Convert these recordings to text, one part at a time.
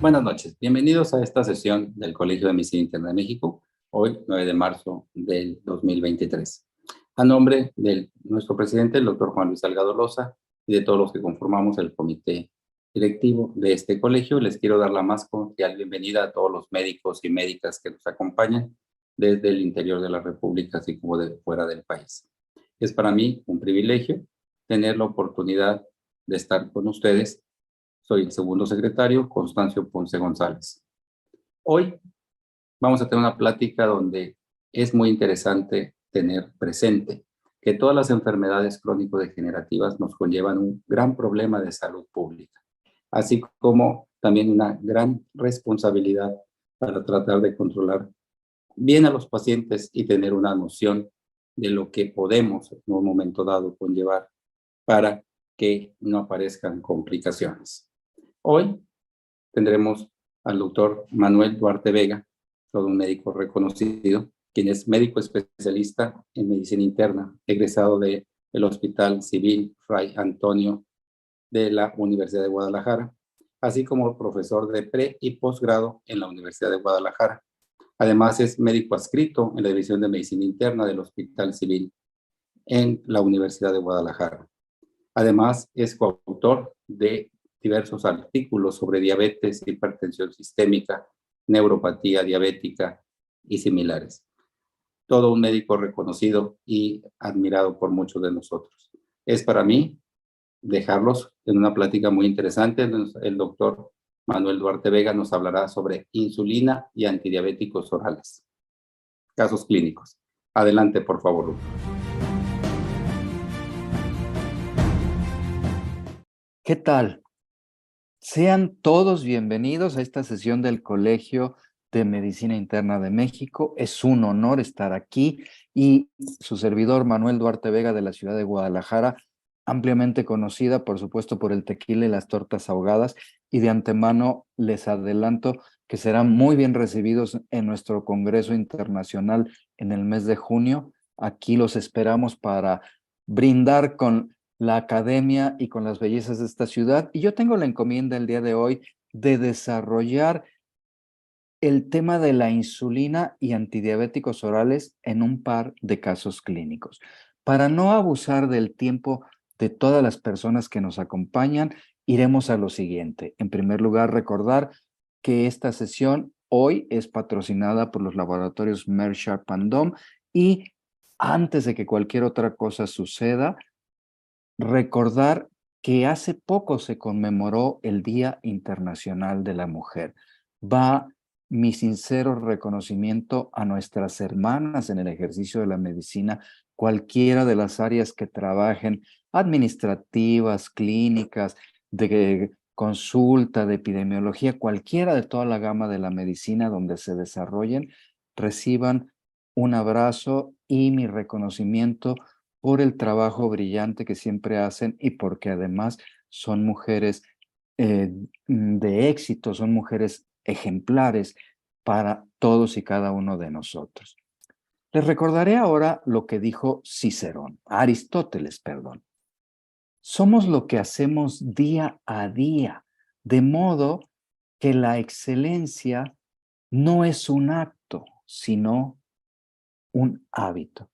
Buenas noches, bienvenidos a esta sesión del Colegio de Medicina Interna de México, hoy 9 de marzo del 2023. A nombre de nuestro presidente, el doctor Juan Luis Salgado Loza, y de todos los que conformamos el comité directivo de este colegio, les quiero dar la más cordial bienvenida a todos los médicos y médicas que nos acompañan desde el interior de la República, así como de fuera del país. Es para mí un privilegio tener la oportunidad de estar con ustedes. Soy el segundo secretario, Constancio Ponce González. Hoy vamos a tener una plática donde es muy interesante tener presente que todas las enfermedades crónico-degenerativas nos conllevan un gran problema de salud pública, así como también una gran responsabilidad para tratar de controlar bien a los pacientes y tener una noción de lo que podemos en un momento dado conllevar para que no aparezcan complicaciones. Hoy tendremos al doctor Manuel Duarte Vega, todo un médico reconocido, quien es médico especialista en medicina interna, egresado del Hospital Civil Fray Antonio de la Universidad de Guadalajara, así como profesor de pre y posgrado en la Universidad de Guadalajara. Además, es médico adscrito en la División de Medicina Interna del Hospital Civil en la Universidad de Guadalajara. Además, es coautor de diversos artículos sobre diabetes, hipertensión sistémica, neuropatía diabética y similares. Todo un médico reconocido y admirado por muchos de nosotros. Es para mí dejarlos en una plática muy interesante. El doctor Manuel Duarte Vega nos hablará sobre insulina y antidiabéticos orales. Casos clínicos. Adelante, por favor. ¿Qué tal? Sean todos bienvenidos a esta sesión del Colegio de Medicina Interna de México. Es un honor estar aquí y su servidor Manuel Duarte Vega de la ciudad de Guadalajara, ampliamente conocida, por supuesto, por el tequila y las tortas ahogadas, y de antemano les adelanto que serán muy bien recibidos en nuestro Congreso Internacional en el mes de junio. Aquí los esperamos para brindar con la academia y con las bellezas de esta ciudad. Y yo tengo la encomienda el día de hoy de desarrollar el tema de la insulina y antidiabéticos orales en un par de casos clínicos. Para no abusar del tiempo de todas las personas que nos acompañan, iremos a lo siguiente. En primer lugar, recordar que esta sesión hoy es patrocinada por los laboratorios Merck Sharp and Dohme, y antes de que cualquier otra cosa suceda, recordar que hace poco se conmemoró el Día Internacional de la Mujer. Va mi sincero reconocimiento a nuestras hermanas en el ejercicio de la medicina, cualquiera de las áreas que trabajen, administrativas, clínicas, de consulta, de epidemiología, cualquiera de toda la gama de la medicina donde se desarrollen, reciban un abrazo y mi reconocimiento por el trabajo brillante que siempre hacen y porque además son mujeres de éxito, son mujeres ejemplares para todos y cada uno de nosotros. Les recordaré ahora lo que dijo Aristóteles, perdón. Somos lo que hacemos día a día, de modo que la excelencia no es un acto, sino un hábito.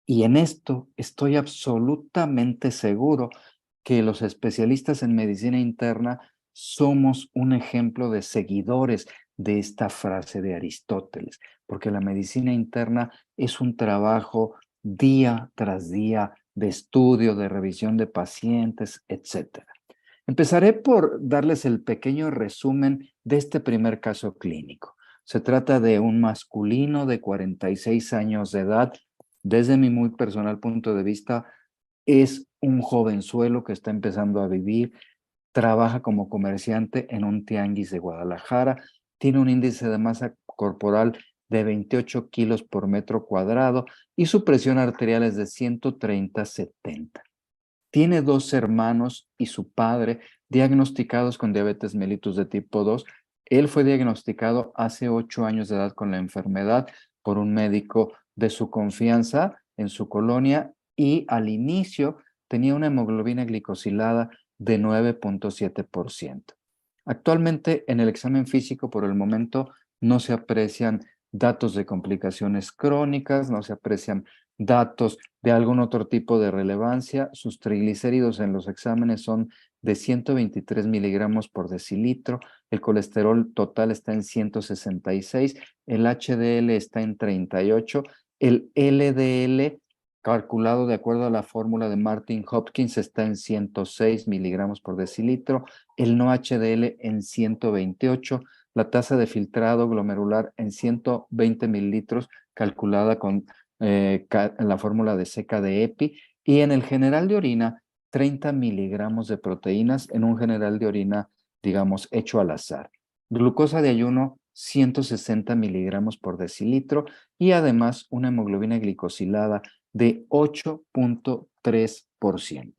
Y en esto estoy absolutamente seguro que los especialistas en medicina interna somos un ejemplo de seguidores de esta frase de Aristóteles, porque la medicina interna es un trabajo día tras día de estudio, de revisión de pacientes, etc. Empezaré por darles el pequeño resumen de este primer caso clínico. Se trata de un masculino de 46 años de edad. Desde mi muy personal punto de vista, es un jovenzuelo que está empezando a vivir, trabaja como comerciante en un tianguis de Guadalajara, tiene un índice de masa corporal de 28 kilos por metro cuadrado y su presión arterial es de 130/70. Tiene dos hermanos y su padre diagnosticados con diabetes mellitus de tipo 2. Él fue diagnosticado hace 8 años de edad con la enfermedad por un médico de su confianza en su colonia, y al inicio tenía una hemoglobina glicosilada de 9.7%. Actualmente en el examen físico por el momento no se aprecian datos de complicaciones crónicas, no se aprecian datos de algún otro tipo de relevancia. Sus triglicéridos en los exámenes son de 123 miligramos por decilitro, el colesterol total está en 166, el HDL está en 38, el LDL calculado de acuerdo a la fórmula de Martin Hopkins está en 106 miligramos por decilitro, el no HDL en 128, la tasa de filtrado glomerular en 120 mililitros calculada con la fórmula de seca de EPI, y en el general de orina 30 miligramos de proteínas en un general de orina, digamos, hecho al azar. Glucosa de ayuno 160 miligramos por decilitro y además una hemoglobina glicosilada de 8.3%.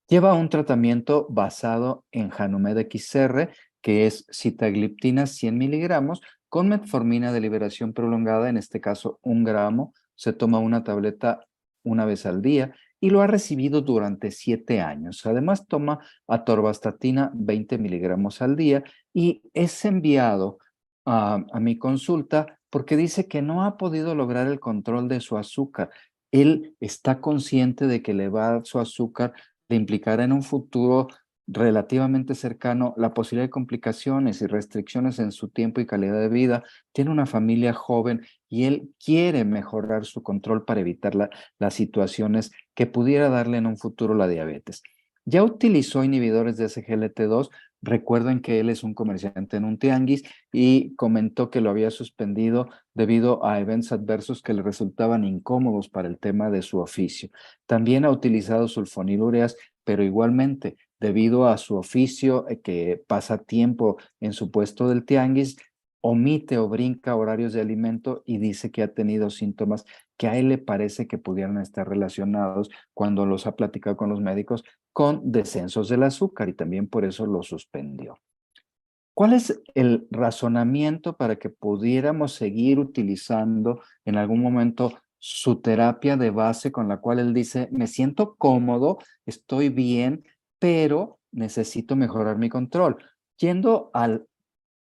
Lleva un tratamiento basado en Hanumed XR, que es sitagliptina 100 miligramos, con metformina de liberación prolongada, en este caso 1 gramo. Se toma una tableta una vez al día y lo ha recibido durante 7 años. Además, toma atorvastatina 20 miligramos al día y es enviado a mi consulta porque dice que no ha podido lograr el control de su azúcar. Él está consciente de que elevar su azúcar le implicará en un futuro relativamente cercano la posibilidad de complicaciones y restricciones en su tiempo y calidad de vida. Tiene una familia joven y él quiere mejorar su control para evitar las situaciones que pudiera darle en un futuro la diabetes. Ya utilizó inhibidores de SGLT2. Recuerden que él es un comerciante en un tianguis y comentó que lo había suspendido debido a eventos adversos que le resultaban incómodos para el tema de su oficio. También ha utilizado sulfonilureas, pero igualmente, debido a su oficio, que pasa tiempo en su puesto del tianguis, omite o brinca horarios de alimento y dice que ha tenido síntomas que a él le parece que pudieran estar relacionados cuando los ha platicado con los médicos con descensos del azúcar y también por eso lo suspendió. ¿Cuál es el razonamiento para que pudiéramos seguir utilizando en algún momento su terapia de base con la cual él dice, me siento cómodo, estoy bien, pero necesito mejorar mi control? Yendo al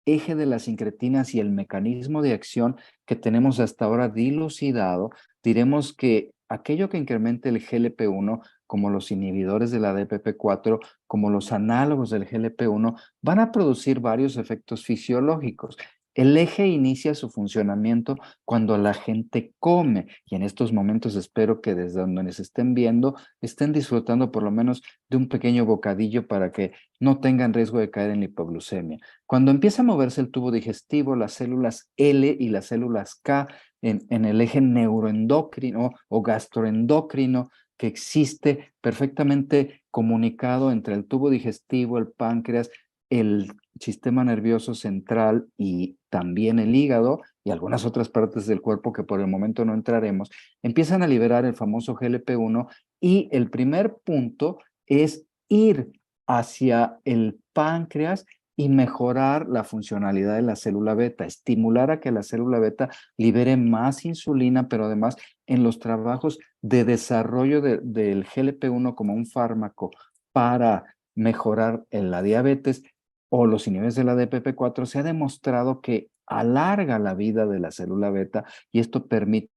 eje de las incretinas y el mecanismo de acción que tenemos hasta ahora dilucidado, diremos que aquello que incremente el GLP-1, como los inhibidores de la DPP-4, como los análogos del GLP-1, van a producir varios efectos fisiológicos. El eje inicia su funcionamiento cuando la gente come y en estos momentos espero que desde donde nos estén viendo estén disfrutando por lo menos de un pequeño bocadillo para que no tengan riesgo de caer en la hipoglucemia. Cuando empieza a moverse el tubo digestivo, las células L y las células K en el eje neuroendocrino o gastroendocrino que existe perfectamente comunicado entre el tubo digestivo, el páncreas, el sistema nervioso central y también el hígado y algunas otras partes del cuerpo que por el momento no entraremos, empiezan a liberar el famoso GLP-1 y el primer punto es ir hacia el páncreas y mejorar la funcionalidad de la célula beta, estimular a que la célula beta libere más insulina, pero además en los trabajos de desarrollo del GLP-1 como un fármaco para mejorar en la diabetes o los inhibidores de la DPP-4, se ha demostrado que alarga la vida de la célula beta y esto permite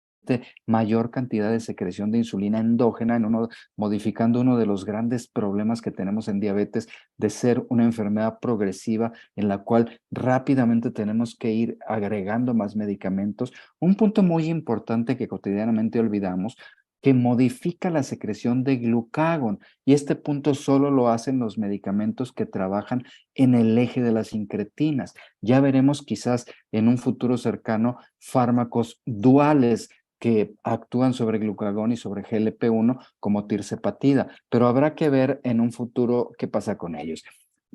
mayor cantidad de secreción de insulina endógena, modificando uno de los grandes problemas que tenemos en diabetes de ser una enfermedad progresiva en la cual rápidamente tenemos que ir agregando más medicamentos. Un punto muy importante que cotidianamente olvidamos, que modifica la secreción de glucagón y este punto solo lo hacen los medicamentos que trabajan en el eje de las incretinas. Ya veremos quizás en un futuro cercano fármacos duales que actúan sobre glucagón y sobre GLP-1 como tirzepatida, pero habrá que ver en un futuro qué pasa con ellos.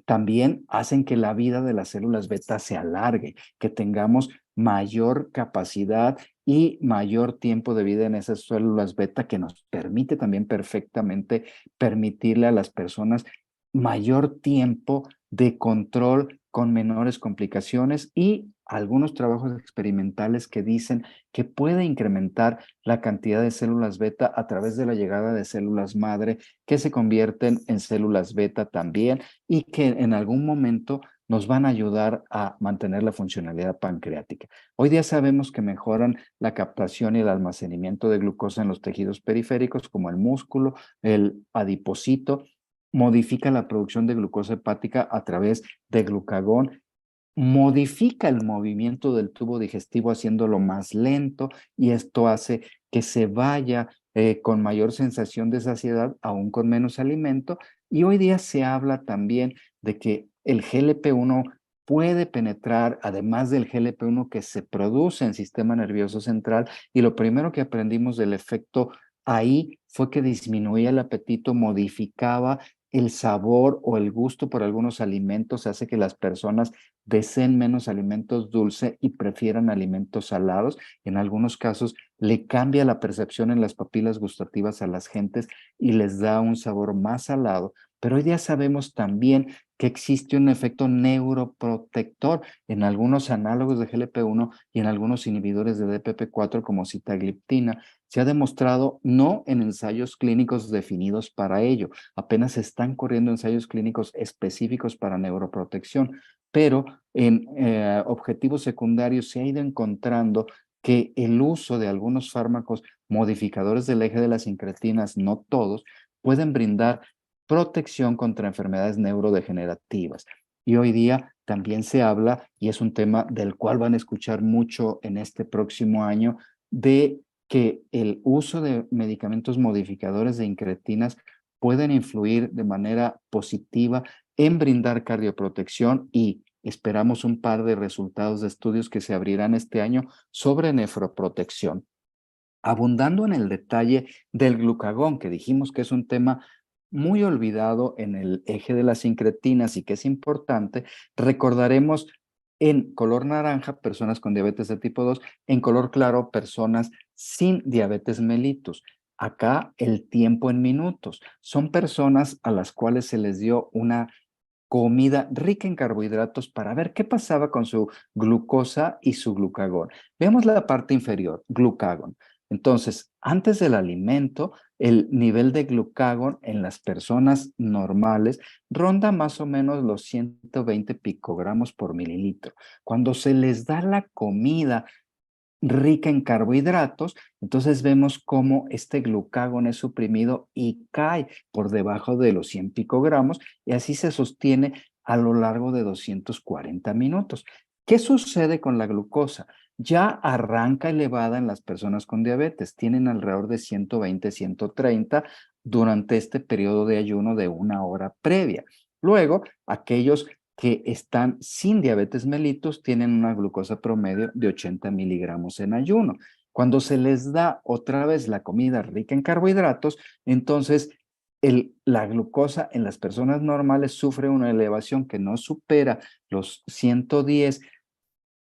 También hacen que la vida de las células beta se alargue, que tengamos mayor capacidad y mayor tiempo de vida en esas células beta que nos permite también perfectamente permitirle a las personas mayor tiempo de control con menores complicaciones y algunos trabajos experimentales que dicen que puede incrementar la cantidad de células beta a través de la llegada de células madre que se convierten en células beta también y que en algún momento nos van a ayudar a mantener la funcionalidad pancreática. Hoy día sabemos que mejoran la captación y el almacenamiento de glucosa en los tejidos periféricos como el músculo, el adipocito, modifica la producción de glucosa hepática a través de glucagón, modifica el movimiento del tubo digestivo haciéndolo más lento y esto hace que se vaya con mayor sensación de saciedad, aún con menos alimento. Y hoy día se habla también de que el GLP-1 puede penetrar, además del GLP-1 que se produce en el sistema nervioso central. Y lo primero que aprendimos del efecto ahí fue que disminuía el apetito, modificaba el sabor o el gusto por algunos alimentos, hace que las personas deseen menos alimentos dulces y prefieran alimentos salados. En algunos casos le cambia la percepción en las papilas gustativas a las gentes y les da un sabor más salado. Pero hoy día sabemos también que existe un efecto neuroprotector en algunos análogos de GLP-1 y en algunos inhibidores de DPP-4 como sitagliptina. Se ha demostrado no en ensayos clínicos definidos para ello, apenas están corriendo ensayos clínicos específicos para neuroprotección, pero en objetivos secundarios se ha ido encontrando que el uso de algunos fármacos modificadores del eje de las incretinas, no todos, pueden brindar protección contra enfermedades neurodegenerativas. Y hoy día también se habla, y es un tema del cual van a escuchar mucho en este próximo año, de que el uso de medicamentos modificadores de incretinas pueden influir de manera positiva en brindar cardioprotección y esperamos un par de resultados de estudios que se abrirán este año sobre nefroprotección. Abundando en el detalle del glucagón, que dijimos que es un tema muy olvidado en el eje de las incretinas y que es importante, recordaremos en color naranja personas con diabetes de tipo 2, en color claro personas sin diabetes mellitus. Acá el tiempo en minutos. Son personas a las cuales se les dio una comida rica en carbohidratos para ver qué pasaba con su glucosa y su glucagón. Veamos la parte inferior, glucagón. Entonces, antes del alimento, el nivel de glucagón en las personas normales ronda más o menos los 120 picogramos por mililitro. Cuando se les da la comida rica en carbohidratos, entonces vemos cómo este glucagón es suprimido y cae por debajo de los 100 picogramos y así se sostiene a lo largo de 240 minutos. ¿Qué sucede con la glucosa? Ya arranca elevada en las personas con diabetes, tienen alrededor de 120, 130 durante este periodo de ayuno de una hora previa. Luego, aquellos que están sin diabetes mellitus tienen una glucosa promedio de 80 miligramos en ayuno. Cuando se les da otra vez la comida rica en carbohidratos, entonces la glucosa en las personas normales sufre una elevación que no supera los 110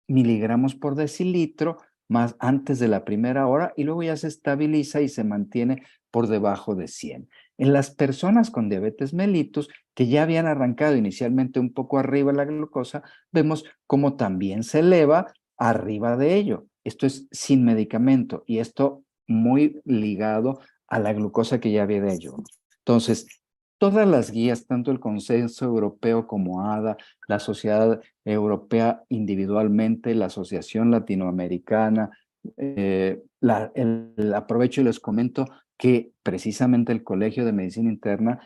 miligramos por decilitro más antes de la primera hora y luego ya se estabiliza y se mantiene por debajo de 100. En las personas con diabetes mellitus que ya habían arrancado inicialmente un poco arriba la glucosa, vemos cómo también se eleva arriba de ello. Esto es sin medicamento y esto muy ligado a la glucosa que ya había de ello. Entonces, todas las guías, tanto el Consenso Europeo como ADA, la Sociedad Europea individualmente, la Asociación Latinoamericana, aprovecho y les comento que precisamente el Colegio de Medicina Interna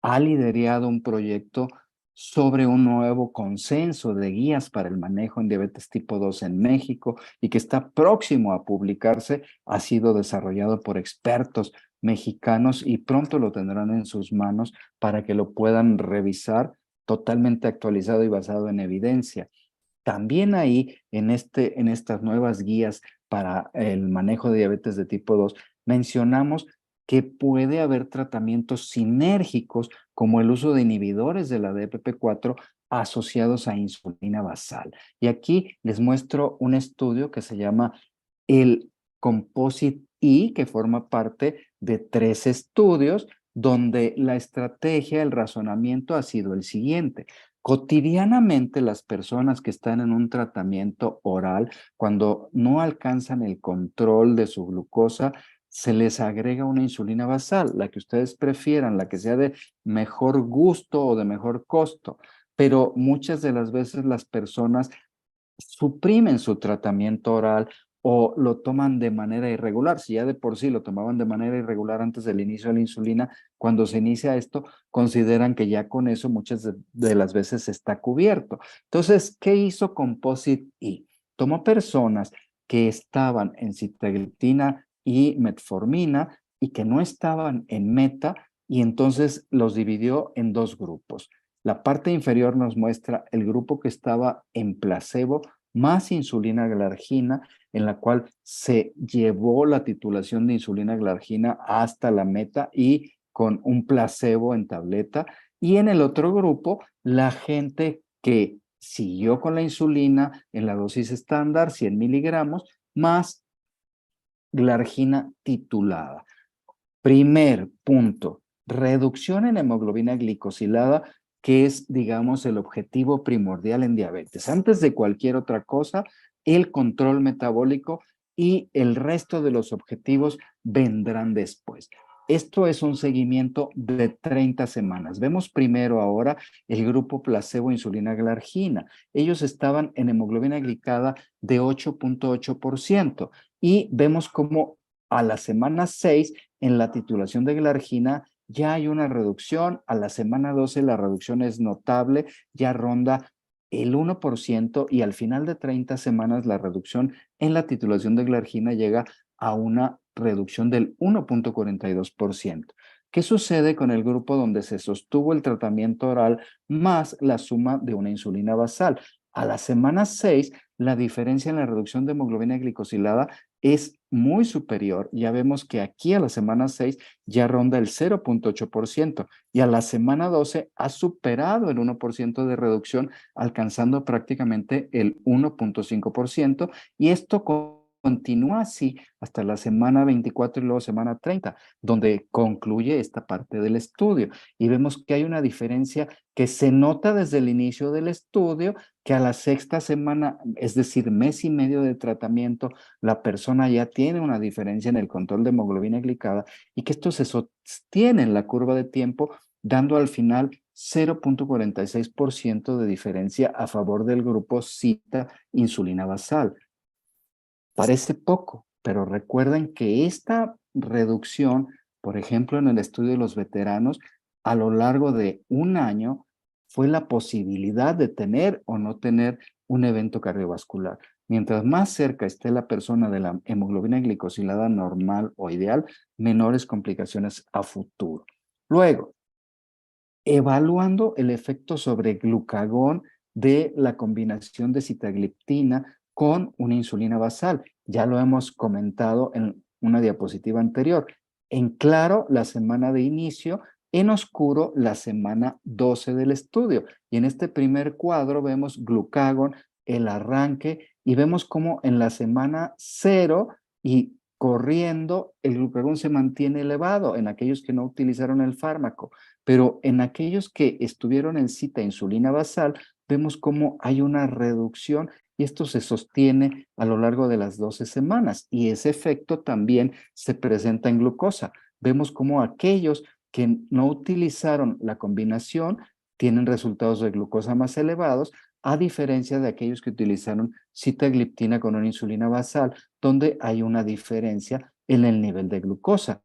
ha liderado un proyecto sobre un nuevo consenso de guías para el manejo en diabetes tipo 2 en México y que está próximo a publicarse. Ha sido desarrollado por expertos mexicanos y pronto lo tendrán en sus manos para que lo puedan revisar, totalmente actualizado y basado en evidencia. También ahí, en estas nuevas guías para el manejo de diabetes de tipo 2, mencionamos que puede haber tratamientos sinérgicos como el uso de inhibidores de la DPP-4 asociados a insulina basal. Y aquí les muestro un estudio que se llama el Composite E, que forma parte de 3 estudios donde la estrategia, el razonamiento ha sido el siguiente. Cotidianamente las personas que están en un tratamiento oral, cuando no alcanzan el control de su glucosa, se les agrega una insulina basal, la que ustedes prefieran, la que sea de mejor gusto o de mejor costo. Pero muchas de las veces las personas suprimen su tratamiento oral o lo toman de manera irregular. Si ya de por sí lo tomaban de manera irregular antes del inicio de la insulina, cuando se inicia esto, consideran que ya con eso muchas de las veces está cubierto. Entonces, ¿qué hizo Composite E? Tomó personas que estaban en sitagliptina y metformina y que no estaban en meta y entonces los dividió en dos grupos. La parte inferior nos muestra el grupo que estaba en placebo más insulina glargina, en la cual se llevó la titulación de insulina glargina hasta la meta y con un placebo en tableta. Y en el otro grupo, la gente que siguió con la insulina en la dosis estándar, 100 miligramos, más glargina titulada. Primer punto, reducción en hemoglobina glicosilada, que es, digamos, el objetivo primordial en diabetes. Antes de cualquier otra cosa, el control metabólico y el resto de los objetivos vendrán después. Esto es un seguimiento de 30 semanas. Vemos primero ahora el grupo placebo insulina glargina. Ellos estaban en hemoglobina glicada de 8.8% y vemos cómo a la semana 6 en la titulación de glargina ya hay una reducción. A la semana 12 la reducción es notable, ya ronda el 1% y al final de 30 semanas la reducción en la titulación de glargina llega a una reducción del 1.42%. ¿Qué sucede con el grupo donde se sostuvo el tratamiento oral más la suma de una insulina basal? A la semana 6, la diferencia en la reducción de hemoglobina glicosilada es muy superior. Ya vemos que aquí a la semana 6 ya ronda el 0.8% y a la semana 12 ha superado el 1% de reducción, alcanzando prácticamente el 1.5%, y esto continúa así hasta la semana 24 y luego semana 30, donde concluye esta parte del estudio. Y vemos que hay una diferencia que se nota desde el inicio del estudio, que a la sexta semana, es decir, mes y medio de tratamiento, la persona ya tiene una diferencia en el control de hemoglobina glicada y que esto se sostiene en la curva de tiempo, dando al final 0.46% de diferencia a favor del grupo cita insulina basal. Parece poco, pero recuerden que esta reducción, por ejemplo, en el estudio de los veteranos, a lo largo de un año, fue la posibilidad de tener o no tener un evento cardiovascular. Mientras más cerca esté la persona de la hemoglobina glicosilada normal o ideal, menores complicaciones a futuro. Luego, evaluando el efecto sobre glucagón de la combinación de sitagliptina con una insulina basal. Ya lo hemos comentado en una diapositiva anterior. En claro, la semana de inicio, en oscuro, la semana 12 del estudio. Y en este primer cuadro vemos glucagón, el arranque, y vemos cómo en la semana 0 y corriendo, el glucagón se mantiene elevado en aquellos que no utilizaron el fármaco. Pero en aquellos que estuvieron en cita insulina basal, vemos cómo hay una reducción y esto se sostiene a lo largo de las 12 semanas y ese efecto también se presenta en glucosa. Vemos cómo aquellos que no utilizaron la combinación tienen resultados de glucosa más elevados, a diferencia de aquellos que utilizaron sitagliptina con una insulina basal, donde hay una diferencia en el nivel de glucosa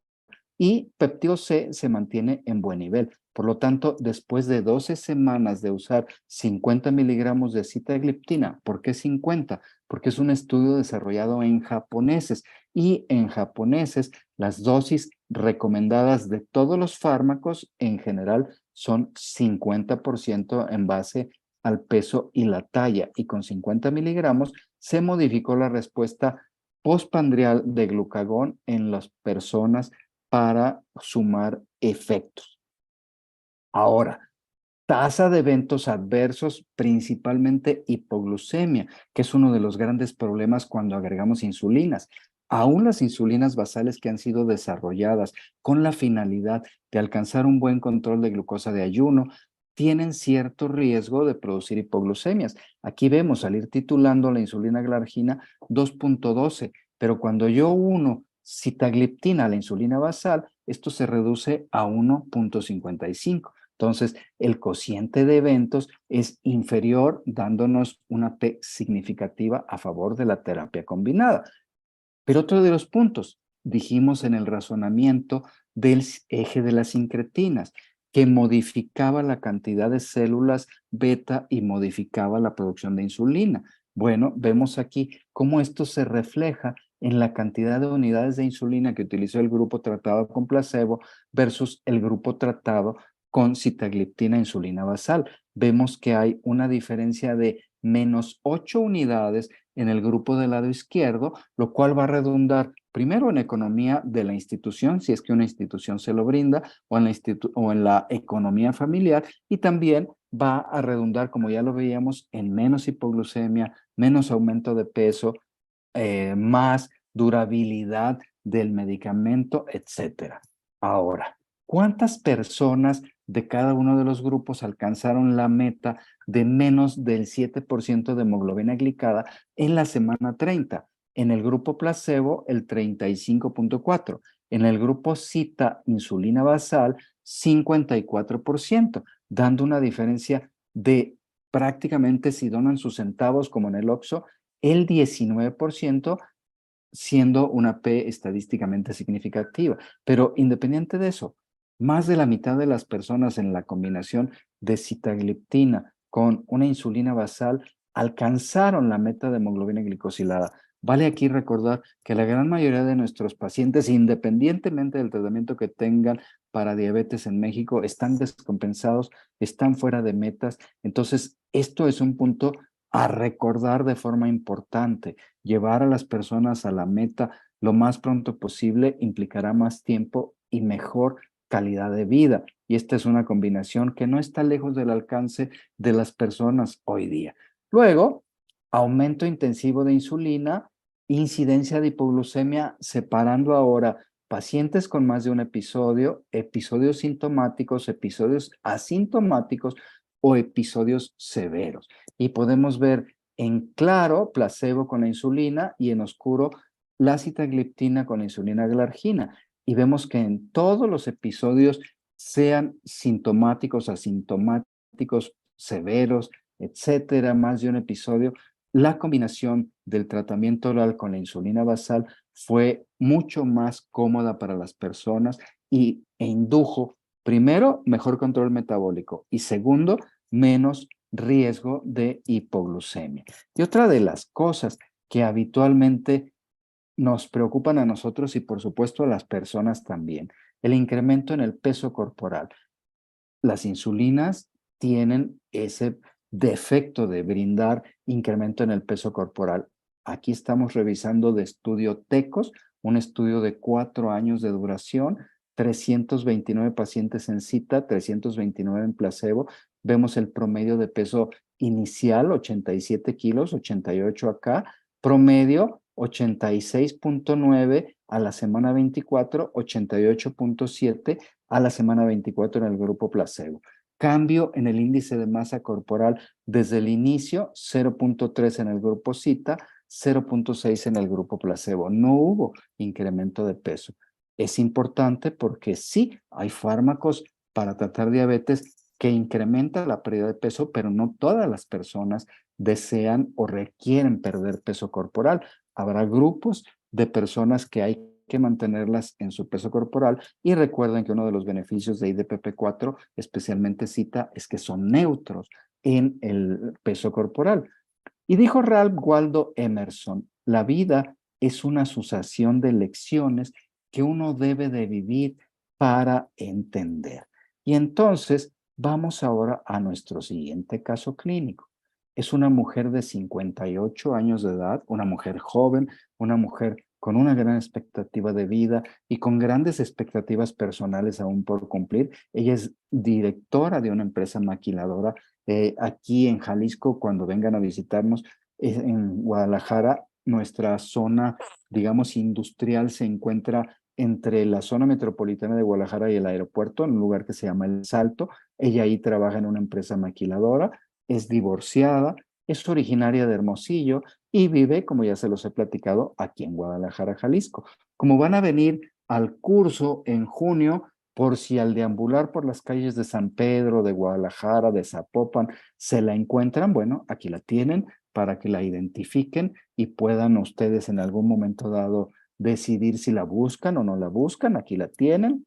y péptido C se mantiene en buen nivel. Por lo tanto, después de 12 semanas de usar 50 miligramos de sitagliptina, ¿por qué 50? Porque es un estudio desarrollado en japoneses y en japoneses las dosis recomendadas de todos los fármacos en general son 50% en base al peso y la talla y con 50 miligramos se modificó la respuesta postprandial de glucagón en las personas para sumar efectos. Ahora, tasa de eventos adversos, principalmente hipoglucemia, que es uno de los grandes problemas cuando agregamos insulinas. Aún las insulinas basales que han sido desarrolladas con la finalidad de alcanzar un buen control de glucosa de ayuno, tienen cierto riesgo de producir hipoglucemias. Aquí vemos salir titulando la insulina glargina 2.12, pero cuando yo uno sitagliptina a la insulina basal, esto se reduce a 1.55. Entonces, el cociente de eventos es inferior, dándonos una P significativa a favor de la terapia combinada. Pero otro de los puntos, dijimos en el razonamiento del eje de las sincretinas, que modificaba la cantidad de células beta y modificaba la producción de insulina. Bueno, vemos aquí cómo esto se refleja en la cantidad de unidades de insulina que utilizó el grupo tratado con placebo versus el grupo tratado con sitagliptina e insulina basal. Vemos que hay una diferencia de menos 8 unidades en el grupo del lado izquierdo, lo cual va a redundar primero en economía de la institución, si es que una institución se lo brinda, o en la economía familiar, y también va a redundar, como ya lo veíamos, en menos hipoglucemia, menos aumento de peso, más durabilidad del medicamento, etcétera. Ahora, ¿cuántas personas de cada uno de los grupos alcanzaron la meta de menos del 7% de hemoglobina glicada en la semana 30? En el grupo placebo, el 35.4%. En el grupo cita insulina basal, 54%, dando una diferencia de prácticamente, si donan sus centavos como en el Oxxo, el 19%, siendo una P estadísticamente significativa. Pero independiente de eso, más de la mitad de las personas en la combinación de sitagliptina con una insulina basal alcanzaron la meta de hemoglobina glicosilada. Vale aquí recordar que la gran mayoría de nuestros pacientes, independientemente del tratamiento que tengan para diabetes en México, están descompensados, están fuera de metas. Entonces, esto es un punto a recordar de forma importante. Llevar a las personas a la meta lo más pronto posible implicará más tiempo y mejor calidad de vida. Y esta es una combinación que no está lejos del alcance de las personas hoy día. Luego, aumento intensivo de insulina, incidencia de hipoglucemia, separando ahora pacientes con más de un episodio, episodios sintomáticos, episodios asintomáticos o episodios severos. Y podemos ver en claro placebo con la insulina y en oscuro la sitagliptina con la insulina glargina. Y vemos que en todos los episodios, sean sintomáticos, asintomáticos, severos, etcétera, más de un episodio, la combinación del tratamiento oral con la insulina basal fue mucho más cómoda para las personas e indujo, primero, mejor control metabólico y segundo, menos riesgo de hipoglucemia. Y otra de las cosas que habitualmente nos preocupan a nosotros y por supuesto a las personas también, el incremento en el peso corporal. Las insulinas tienen ese defecto de brindar incremento en el peso corporal. Aquí estamos revisando de estudio TECOS, un estudio de 4 años de duración, 329 pacientes en cita, 329 en placebo. Vemos el promedio de peso inicial, 87 kilos, 88 acá, promedio 86.9 a la semana 24, 88.7 a la semana 24 en el grupo placebo. Cambio en el índice de masa corporal desde el inicio, 0.3 en el grupo cita, 0.6 en el grupo placebo. No hubo incremento de peso. Es importante porque sí hay fármacos para tratar diabetes que incrementan la pérdida de peso, pero no todas las personas desean o requieren perder peso corporal. Habrá grupos de personas que hay que mantenerlas en su peso corporal y recuerden que uno de los beneficios de IDPP4, especialmente cita, es que son neutros en el peso corporal. Y dijo Ralph Waldo Emerson, la vida es una sucesión de lecciones que uno debe de vivir para entender. Y entonces vamos ahora a nuestro siguiente caso clínico. Es una mujer de 58 años de edad, una mujer joven, una mujer con una gran expectativa de vida y con grandes expectativas personales aún por cumplir. Ella es directora de una empresa maquiladora aquí en Jalisco. Cuando vengan a visitarnos en Guadalajara, nuestra zona, digamos, industrial se encuentra entre la zona metropolitana de Guadalajara y el aeropuerto, en un lugar que se llama El Salto. Ella ahí trabaja en una empresa maquiladora, es divorciada, es originaria de Hermosillo y vive, como ya se los he platicado, aquí en Guadalajara, Jalisco. Como van a venir al curso en junio, por si al deambular por las calles de San Pedro, de Guadalajara, de Zapopan, se la encuentran, bueno, aquí la tienen para que la identifiquen y puedan ustedes en algún momento dado decidir si la buscan o no la buscan. Aquí la tienen.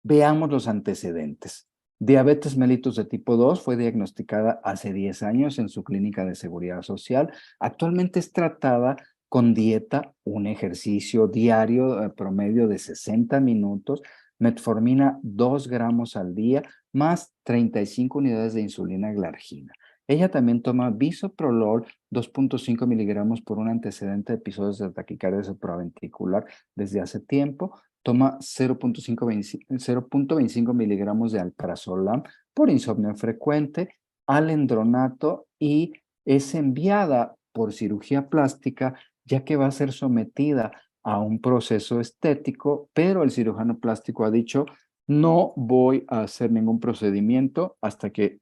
Veamos los antecedentes. Diabetes mellitus de tipo 2 fue diagnosticada hace 10 años en su clínica de seguridad social. Actualmente es tratada con dieta, un ejercicio diario promedio de 60 minutos, metformina 2 gramos al día, más 35 unidades de insulina glargina. Ella también toma bisoprolol 2.5 miligramos por un antecedente de episodios de taquicardia supraventricular desde hace tiempo. Toma 0.25 miligramos de alprazolam por insomnio frecuente, alendronato, y es enviada por cirugía plástica ya que va a ser sometida a un proceso estético, pero el cirujano plástico ha dicho, no voy a hacer ningún procedimiento hasta que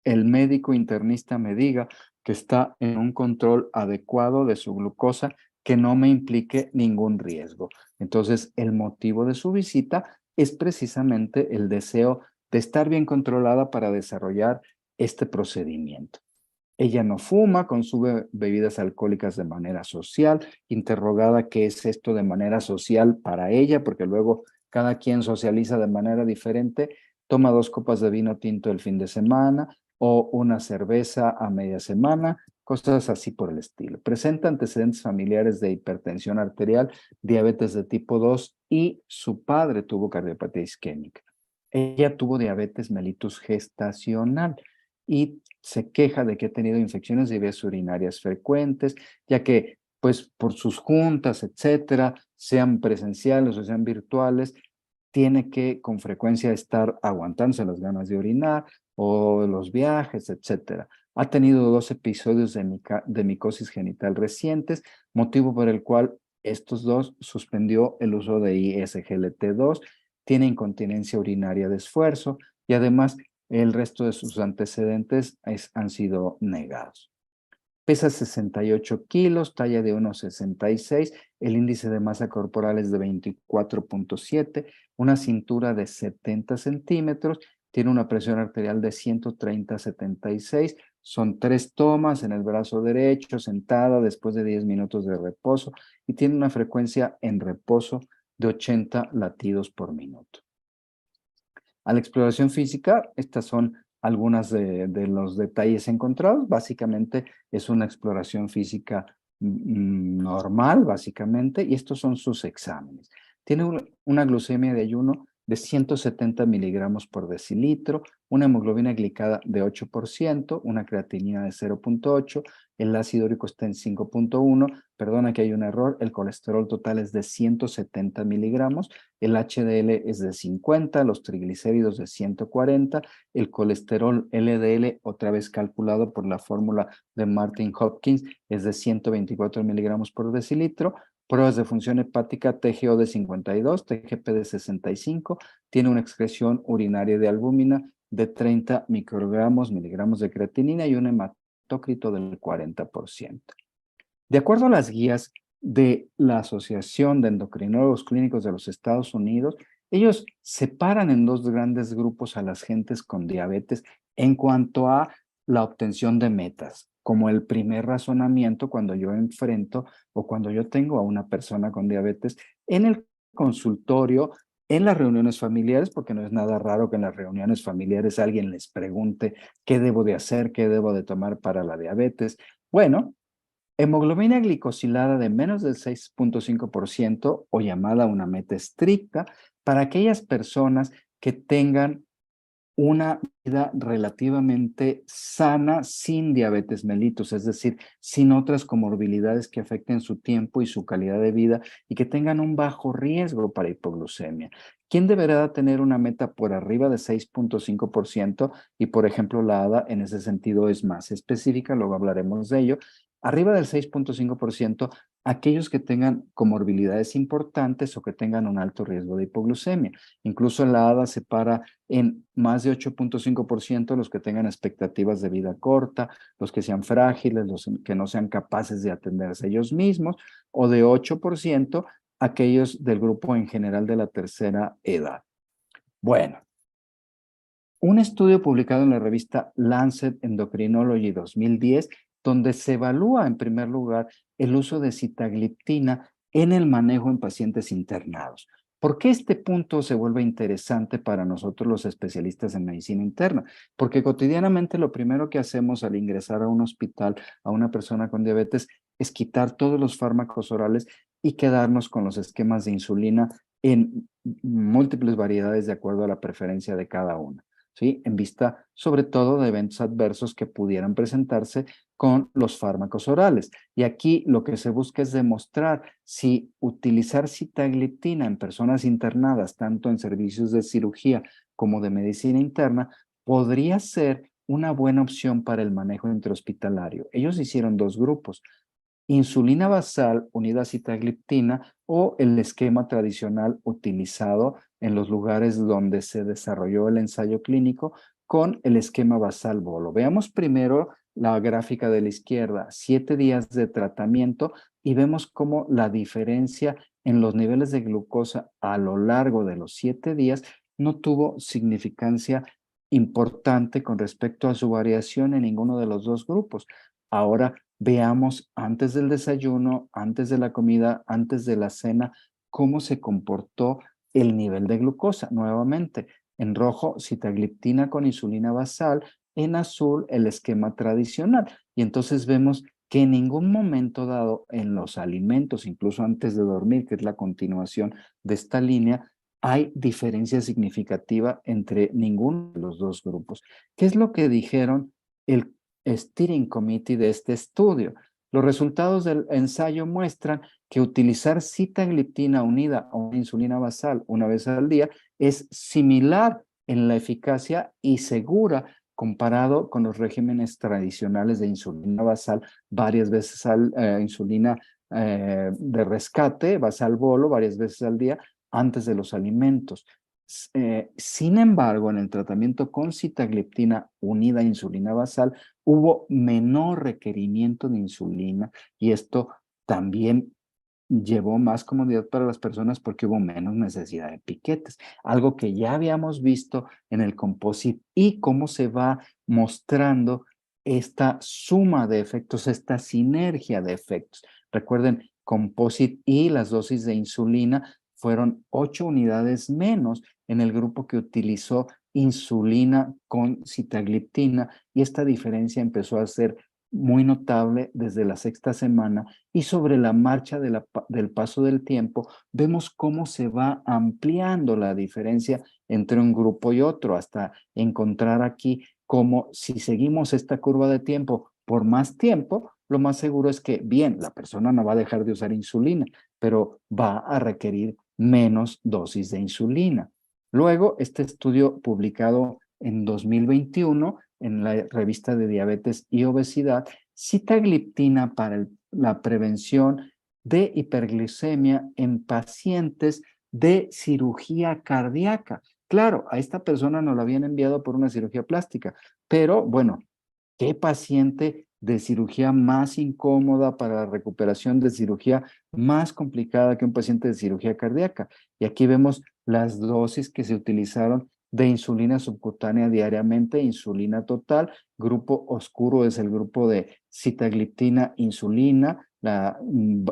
el médico internista me diga que está en un control adecuado de su glucosa, que no me implique ningún riesgo. Entonces, el motivo de su visita es precisamente el deseo de estar bien controlada para desarrollar este procedimiento. Ella no fuma, consume bebidas alcohólicas de manera social. Interrogada qué es esto de manera social para ella, porque luego cada quien socializa de manera diferente, toma 2 copas de vino tinto el fin de semana o una cerveza a media semana, cosas así por el estilo. Presenta antecedentes familiares de hipertensión arterial, diabetes de tipo 2 y su padre tuvo cardiopatía isquémica. Ella tuvo diabetes mellitus gestacional y se queja de que ha tenido infecciones de vías urinarias frecuentes, ya que, pues, por sus juntas, etcétera, sean presenciales o sean virtuales, tiene que con frecuencia estar aguantándose las ganas de orinar o los viajes, etcétera. Ha tenido 2 episodios de micosis genital recientes, motivo por el cual estos 2 suspendió el uso de ISGLT2, tiene incontinencia urinaria de esfuerzo y además el resto de sus antecedentes han sido negados. Pesa 68 kilos, talla de 1,66, el índice de masa corporal es de 24.7, una cintura de 70 centímetros, tiene una presión arterial de 130/76, son 3 tomas en el brazo derecho, sentada después de 10 minutos de reposo y tiene una frecuencia en reposo de 80 latidos por minuto. A la exploración física, estas son algunas de los detalles encontrados. Básicamente es una exploración física normal, básicamente, y estos son sus exámenes. Tiene una glucemia de ayuno de 170 miligramos por decilitro, una hemoglobina glicada de 8%, una creatinina de 0.8, el ácido úrico está en 5.1, perdona que hay un error, el colesterol total es de 170 miligramos, el HDL es de 50, los triglicéridos de 140, el colesterol LDL, otra vez calculado por la fórmula de Martin Hopkins, es de 124 miligramos por decilitro. Pruebas de función hepática, TGO de 52, TGP de 65, tiene una excreción urinaria de albúmina de 30 miligramos de creatinina y un hematócrito del 40%. De acuerdo a las guías de la Asociación de Endocrinólogos Clínicos de los Estados Unidos, ellos separan en 2 grandes grupos a las gentes con diabetes en cuanto a la obtención de metas, como el primer razonamiento cuando yo enfrento o cuando yo tengo a una persona con diabetes en el consultorio, en las reuniones familiares, porque no es nada raro que en las reuniones familiares alguien les pregunte qué debo de hacer, qué debo de tomar para la diabetes. Bueno, hemoglobina glicosilada de menos del 6.5% o llamada una meta estricta para aquellas personas que tengan una vida relativamente sana sin diabetes mellitus, es decir, sin otras comorbilidades que afecten su tiempo y su calidad de vida y que tengan un bajo riesgo para hipoglucemia. ¿Quién deberá tener una meta por arriba de 6.5%? Y, por ejemplo, la ADA en ese sentido es más específica, luego hablaremos de ello. Arriba del 6.5%, aquellos que tengan comorbilidades importantes o que tengan un alto riesgo de hipoglucemia. Incluso la ADA separa en más de 8.5% los que tengan expectativas de vida corta, los que sean frágiles, los que no sean capaces de atenderse ellos mismos, o de 8% aquellos del grupo en general de la tercera edad. Bueno, un estudio publicado en la revista Lancet Endocrinology 2010, donde se evalúa en primer lugar el uso de sitagliptina en el manejo en pacientes internados. ¿Por qué este punto se vuelve interesante para nosotros los especialistas en medicina interna? Porque cotidianamente lo primero que hacemos al ingresar a un hospital a una persona con diabetes es quitar todos los fármacos orales y quedarnos con los esquemas de insulina en múltiples variedades de acuerdo a la preferencia de cada uno. ¿Sí? En vista sobre todo de eventos adversos que pudieran presentarse con los fármacos orales. Y aquí lo que se busca es demostrar si utilizar sitagliptina en personas internadas, tanto en servicios de cirugía como de medicina interna, podría ser una buena opción para el manejo intrahospitalario. Ellos hicieron dos grupos: insulina basal unida a sitagliptina o el esquema tradicional utilizado en los lugares donde se desarrolló el ensayo clínico con el esquema basal bolo. Veamos primero la gráfica de la izquierda, 7 días de tratamiento, y vemos cómo la diferencia en los niveles de glucosa a lo largo de los 7 días no tuvo significancia importante con respecto a su variación en ninguno de los dos grupos. Ahora veamos antes del desayuno, antes de la comida, antes de la cena, cómo se comportó el nivel de glucosa. Nuevamente, en rojo, sitagliptina con insulina basal, en azul, el esquema tradicional. Y entonces vemos que en ningún momento dado en los alimentos, incluso antes de dormir, que es la continuación de esta línea, hay diferencia significativa entre ninguno de los dos grupos. ¿Qué es lo que dijeron el Steering Committee de este estudio? Los resultados del ensayo muestran que utilizar sitagliptina unida a una insulina basal una vez al día es similar en la eficacia y segura comparado con los regímenes tradicionales de insulina basal varias veces insulina de rescate, basal bolo, varias veces al día antes de los alimentos. Sin embargo, en el tratamiento con sitagliptina unida a insulina basal, hubo menor requerimiento de insulina y esto también llevó más comodidad para las personas porque hubo menos necesidad de piquetes, algo que ya habíamos visto en el Composite y cómo se va mostrando esta suma de efectos, esta sinergia de efectos. Recuerden, Composite y las dosis de insulina fueron 8 unidades menos en el grupo que utilizó insulina con sitagliptina y esta diferencia empezó a ser muy notable desde la sexta semana y sobre la marcha del paso del tiempo vemos cómo se va ampliando la diferencia entre un grupo y otro hasta encontrar aquí cómo si seguimos esta curva de tiempo por más tiempo, lo más seguro es que, bien, la persona no va a dejar de usar insulina, pero va a requerir menos dosis de insulina. Luego, este estudio publicado en 2021 en la revista de Diabetes y Obesidad, sitagliptina para la prevención de hiperglicemia en pacientes de cirugía cardíaca. Claro, a esta persona no la habían enviado por una cirugía plástica, pero bueno, ¿qué paciente de cirugía más incómoda para la recuperación de cirugía más complicada que un paciente de cirugía cardíaca? Y aquí vemos las dosis que se utilizaron de insulina subcutánea diariamente, insulina total. Grupo oscuro es el grupo de sitagliptina, insulina, la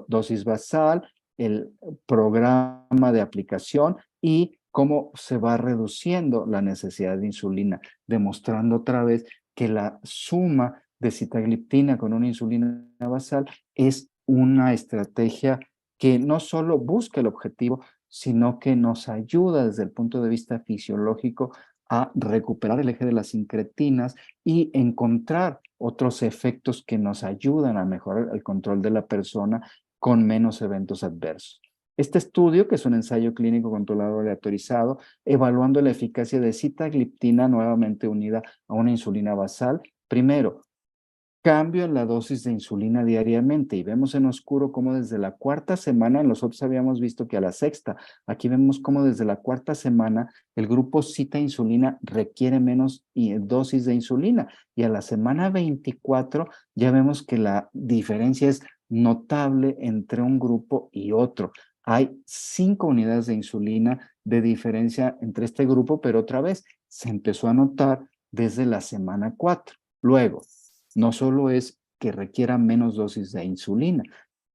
dosis basal, el programa de aplicación y cómo se va reduciendo la necesidad de insulina, demostrando otra vez que la suma de sitagliptina con una insulina basal es una estrategia que no solo busca el objetivo, sino que nos ayuda desde el punto de vista fisiológico a recuperar el eje de las incretinas y encontrar otros efectos que nos ayudan a mejorar el control de la persona con menos eventos adversos. Este estudio, que es un ensayo clínico controlado aleatorizado, evaluando la eficacia de sitagliptina nuevamente unida a una insulina basal, primero, cambio en la dosis de insulina diariamente y vemos en oscuro cómo desde la cuarta semana, nosotros habíamos visto que a la sexta, aquí vemos cómo desde la cuarta semana el grupo cita insulina requiere menos dosis de insulina y a la semana 24 ya vemos que la diferencia es notable entre un grupo y otro. Hay 5 unidades de insulina de diferencia entre este grupo, pero otra vez se empezó a notar desde la semana 4. Luego, no solo es que requiera menos dosis de insulina,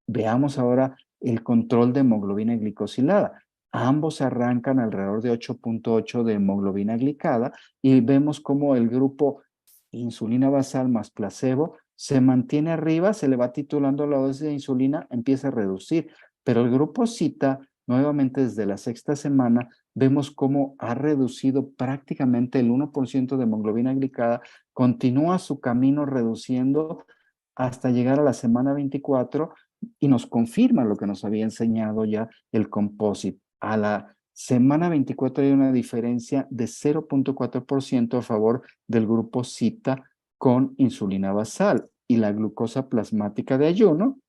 veamos ahora el control de hemoglobina glicosilada. Ambos arrancan alrededor de 8.8 de hemoglobina glicada y vemos cómo el grupo insulina basal más placebo se mantiene arriba, se le va titulando la dosis de insulina, empieza a reducir, pero el grupo cita, nuevamente desde la sexta semana, vemos cómo ha reducido prácticamente el 1% de hemoglobina glicada, continúa su camino reduciendo hasta llegar a la semana 24 y nos confirma lo que nos había enseñado ya el composite. A la semana 24 hay una diferencia de 0.4% a favor del grupo cita con insulina basal y la glucosa plasmática de ayuno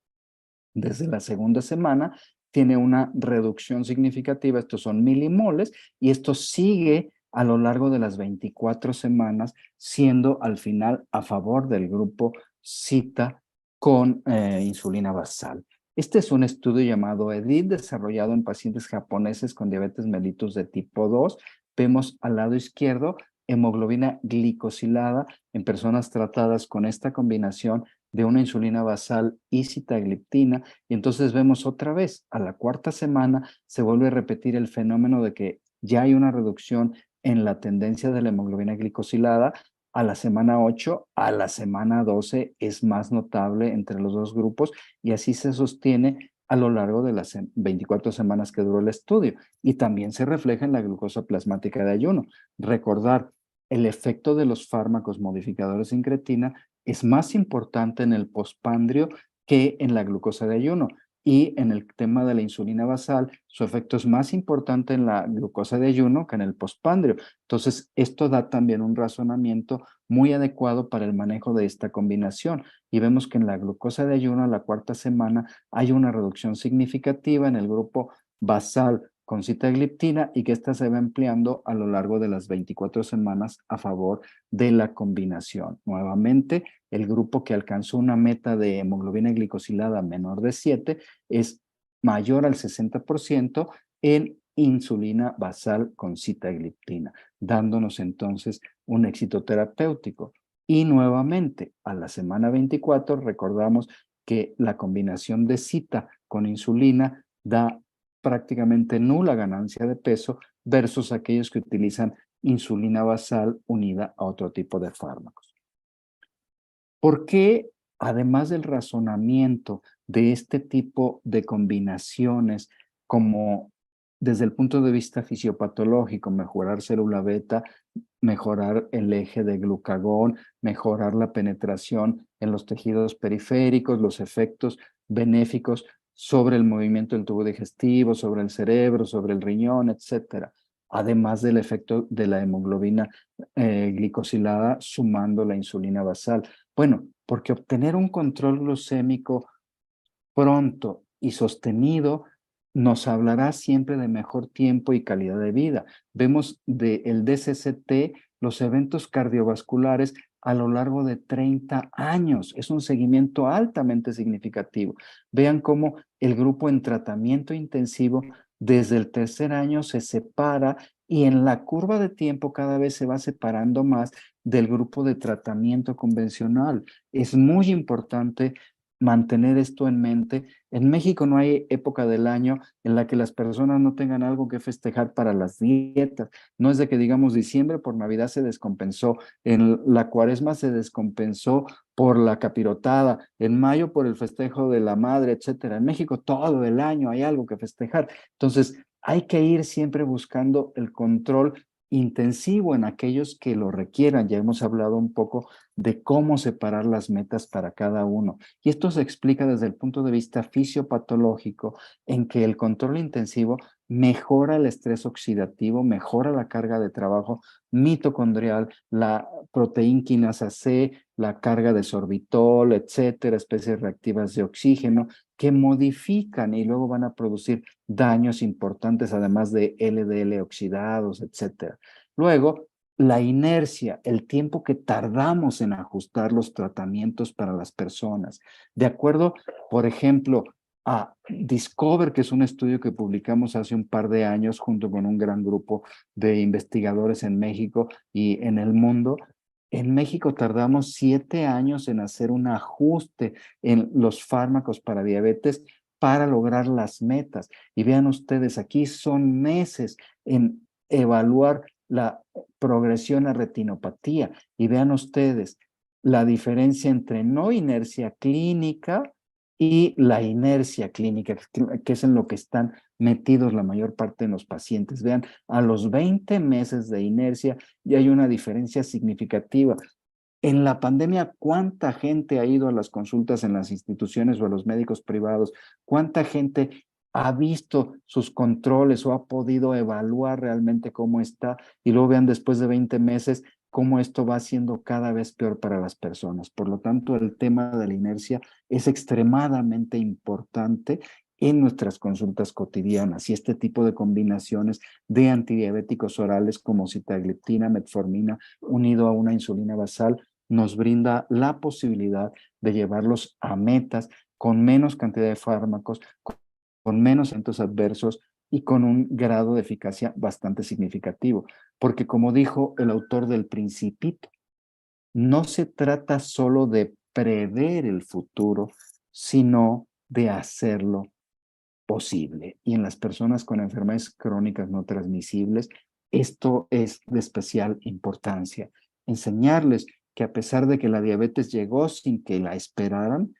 desde la segunda semana tiene una reducción significativa, estos son milimoles, y esto sigue a lo largo de las 24 semanas, siendo al final a favor del grupo cita con insulina basal. Este es un estudio llamado EDIT, desarrollado en pacientes japoneses con diabetes mellitus de tipo 2. Vemos al lado izquierdo hemoglobina glicosilada en personas tratadas con esta combinación de una insulina basal y sitagliptina, y entonces vemos otra vez, a la cuarta semana se vuelve a repetir el fenómeno de que ya hay una reducción en la tendencia de la hemoglobina glicosilada. A la semana 8, a la semana 12 es más notable entre los dos grupos y así se sostiene a lo largo de las 24 semanas que duró el estudio y también se refleja en la glucosa plasmática de ayuno. Recordar, el efecto de los fármacos modificadores de incretina es más importante en el postpandrio que en la glucosa de ayuno. Y en el tema de la insulina basal, su efecto es más importante en la glucosa de ayuno que en el postpandrio. Entonces, esto da también un razonamiento muy adecuado para el manejo de esta combinación. Y vemos que en la glucosa de ayuno, a la cuarta semana, hay una reducción significativa en el grupo basal con sitagliptina y que esta se va empleando a lo largo de las 24 semanas a favor de la combinación. Nuevamente, el grupo que alcanzó una meta de hemoglobina glicosilada menor de 7 es mayor al 60% en insulina basal con sitagliptina, dándonos entonces un éxito terapéutico. Y nuevamente, a la semana 24, recordamos que la combinación de cita con insulina da prácticamente nula ganancia de peso versus aquellos que utilizan insulina basal unida a otro tipo de fármacos. ¿Por qué, además del razonamiento de este tipo de combinaciones, como desde el punto de vista fisiopatológico, mejorar célula beta, mejorar el eje de glucagón, mejorar la penetración en los tejidos periféricos, los efectos benéficos sobre el movimiento del tubo digestivo, sobre el cerebro, sobre el riñón, etcétera? Además del efecto de la hemoglobina glicosilada sumando la insulina basal. Bueno, porque obtener un control glucémico pronto y sostenido nos hablará siempre de mejor tiempo y calidad de vida. Vemos del DCCT los eventos cardiovasculares a lo largo de 30 años. Es un seguimiento altamente significativo. Vean cómo el grupo en tratamiento intensivo desde el tercer año se separa y en la curva de tiempo cada vez se va separando más del grupo de tratamiento convencional. Es muy importante mantener esto en mente. En México no hay época del año en la que las personas no tengan algo que festejar para las dietas. No es de que digamos diciembre por Navidad se descompensó, en la cuaresma se descompensó por la capirotada, en mayo por el festejo de la madre, etcétera. En México todo el año hay algo que festejar. Entonces, hay que ir siempre buscando el control intensivo en aquellos que lo requieran. Ya hemos hablado un poco de cómo separar las metas para cada uno. Y esto se explica desde el punto de vista fisiopatológico, en que el control intensivo mejora el estrés oxidativo, mejora la carga de trabajo mitocondrial, la proteína quinasa C, la carga de sorbitol, etcétera, especies reactivas de oxígeno, que modifican y luego van a producir daños importantes, además de LDL oxidados, etcétera. Luego, la inercia, el tiempo que tardamos en ajustar los tratamientos para las personas. De acuerdo, por ejemplo, a Discover, que es un estudio que publicamos hace un par de años junto con un gran grupo de investigadores en México y en el mundo. En México tardamos 7 años en hacer un ajuste en los fármacos para diabetes para lograr las metas. Y vean ustedes, aquí son meses en evaluar la progresión a retinopatía. Y vean ustedes la diferencia entre no inercia clínica y la inercia clínica, que es en lo que están metidos la mayor parte de los pacientes. Vean, a los 20 meses de inercia ya hay una diferencia significativa. En la pandemia, ¿cuánta gente ha ido a las consultas en las instituciones o a los médicos privados? ¿Cuánta gente ha visto sus controles o ha podido evaluar realmente cómo está? Y luego vean después de 20 meses cómo esto va siendo cada vez peor para las personas. Por lo tanto, el tema de la inercia es extremadamente importante en nuestras consultas cotidianas y este tipo de combinaciones de antidiabéticos orales como sitagliptina, metformina, unido a una insulina basal, nos brinda la posibilidad de llevarlos a metas con menos cantidad de fármacos, con menos eventos adversos y con un grado de eficacia bastante significativo. Porque como dijo el autor del Principito, no se trata solo de prever el futuro, sino de hacerlo posible. Y en las personas con enfermedades crónicas no transmisibles, esto es de especial importancia. Enseñarles que a pesar de que la diabetes llegó sin que la esperaran,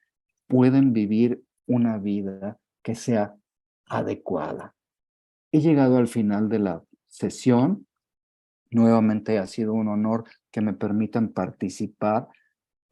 pueden vivir una vida que sea adecuada. He llegado al final de la sesión. Nuevamente ha sido un honor que me permitan participar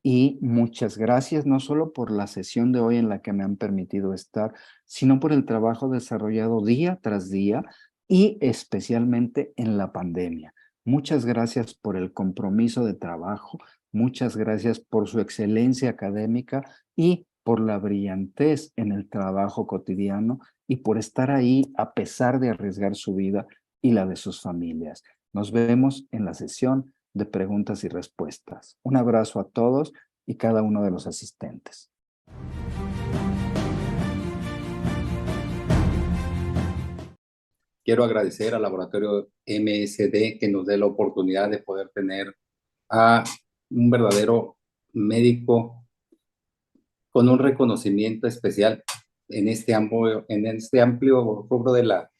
y muchas gracias, no solo por la sesión de hoy en la que me han permitido estar, sino por el trabajo desarrollado día tras día y especialmente en la pandemia. Muchas gracias por el compromiso de trabajo, muchas gracias por su excelencia académica y por la brillantez en el trabajo cotidiano y por estar ahí a pesar de arriesgar su vida y la de sus familias. Nos vemos en la sesión de preguntas y respuestas. Un abrazo a todos y cada uno de los asistentes. Quiero agradecer al laboratorio MSD que nos dé la oportunidad de poder tener a un verdadero médico con un reconocimiento especial en este amplio rubro de la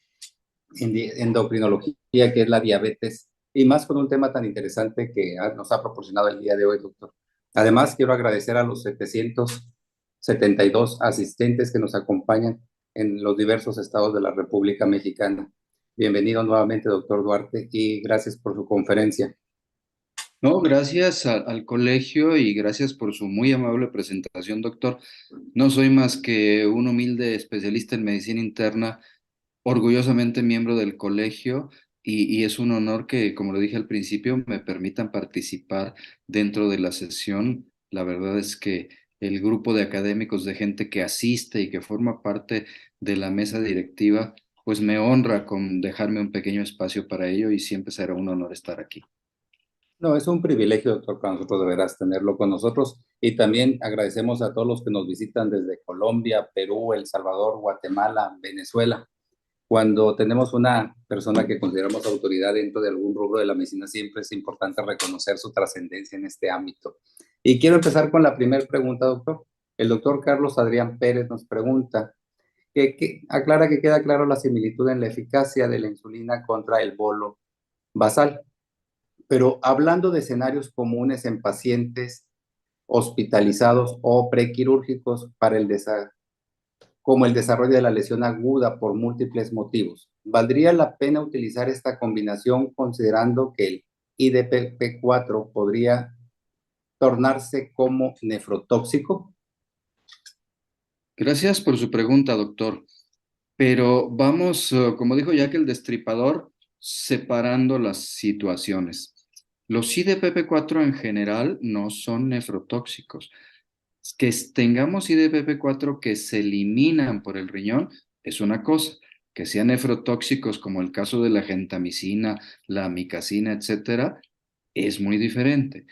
endocrinología, que es la diabetes, y más con un tema tan interesante que nos ha proporcionado el día de hoy, doctor. Además, quiero agradecer a los 772 asistentes que nos acompañan en los diversos estados de la República Mexicana. Bienvenido nuevamente, doctor Duarte, y gracias por su conferencia. No, gracias al colegio y gracias por su muy amable presentación, doctor. No soy más que un humilde especialista en medicina interna, orgullosamente miembro del colegio y es un honor que, como lo dije al principio, me permitan participar dentro de la sesión. La verdad es que el grupo de académicos, de gente que asiste y que forma parte de la mesa directiva, pues me honra con dejarme un pequeño espacio para ello y siempre será un honor estar aquí. No, es un privilegio, doctor, para nosotros de veras tenerlo con nosotros. Y también agradecemos a todos los que nos visitan desde Colombia, Perú, El Salvador, Guatemala, Venezuela. Cuando tenemos una persona que consideramos autoridad dentro de algún rubro de la medicina, siempre es importante reconocer su trascendencia en este ámbito. Y quiero empezar con la primera pregunta, doctor. El doctor Carlos Adrián Pérez nos pregunta, aclara que queda claro la similitud en la eficacia de la insulina contra el bolo basal. Pero hablando de escenarios comunes en pacientes hospitalizados o prequirúrgicos para como el desarrollo de la lesión aguda por múltiples motivos, ¿valdría la pena utilizar esta combinación considerando que el IDP4 podría tornarse como nefrotóxico? Gracias por su pregunta, doctor. Pero vamos, como dijo Jack el Destripador, separando las situaciones. Los IDPP4 en general no son nefrotóxicos. Que tengamos IDPP4 que se eliminan por el riñón es una cosa. Que sean nefrotóxicos, como el caso de la gentamicina, la amicacina, etcétera, es muy diferente.